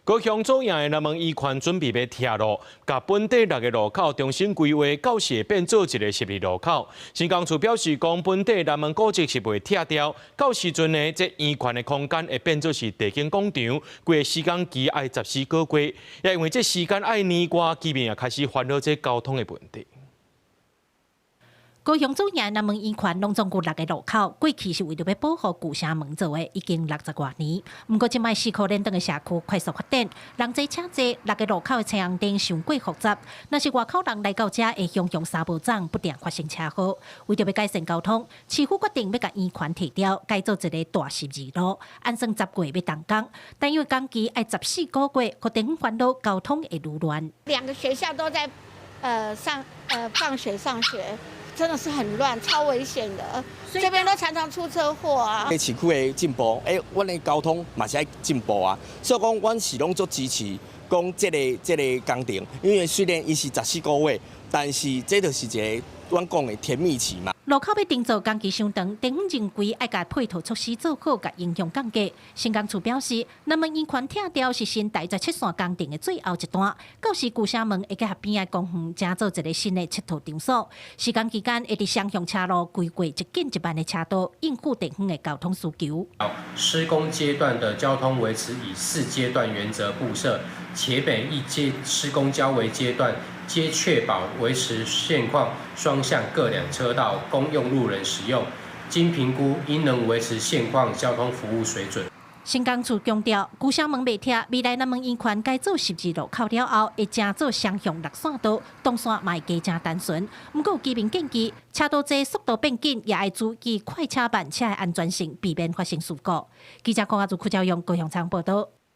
高雄左营的南门医院准备要拆路，甲本地6个路口重新规划，到时会变做一个12路口。新工处表示，讲本地南门古迹是袂拆掉，到时阵呢，这医院的空间会变做是地景广场，规个时间期爱14个月，也因为这时间爱年外，居民也开始烦恼这交通的问题。 高雄左营南门医院拢总共6个路口，过去是为着要保护旧城门做的，已经60多年。不过，即卖四科连登的社区快速发展，人多车多，6个路口的车红灯上过复杂。若是外口人来到这，会向三无长，不定发生车祸。为着要改善交通，市府决定要甲医院提掉，改做一个大12路，按算10月要动工。但因为工期要14个月，可能烦恼交通会愈乱。2个学校都在放学上学。 真的是很乱，超危险的。这边都常常出车祸啊。市区的进步，阮的交通嘛是爱进步啊。所以讲，阮是拢足支持讲这个工程，因为虽然伊是14个月，但是这就是一个阮讲的甜蜜期嘛。 路口要定做工期伤长，政府认为爱甲配套措施做好，甲影响降低。新工处表示，南门医院拆掉是新台17线工程的最后一段，到时旧城门会结合边的公园，建造一个新的7套场所。施工期间会伫双向车路规划1近1万的车道，应付地方的交通需求。施工阶段的交通维持以4阶段原则布设，且每一阶施工交维阶段。 皆确保维持现况，双向各2车道公用路人使用。经评估，应能维持现况交通服务水准。新工处强调，旧城门未拆，未来南门医院改做12路口了后，会加做双向6线道，东线嘛会加单纯。不过，居民建议车道多、速度变紧，也要注意快车慢车的安全性，避免发生事故。记者郭亚祖、邱兆勇高雄采访报道。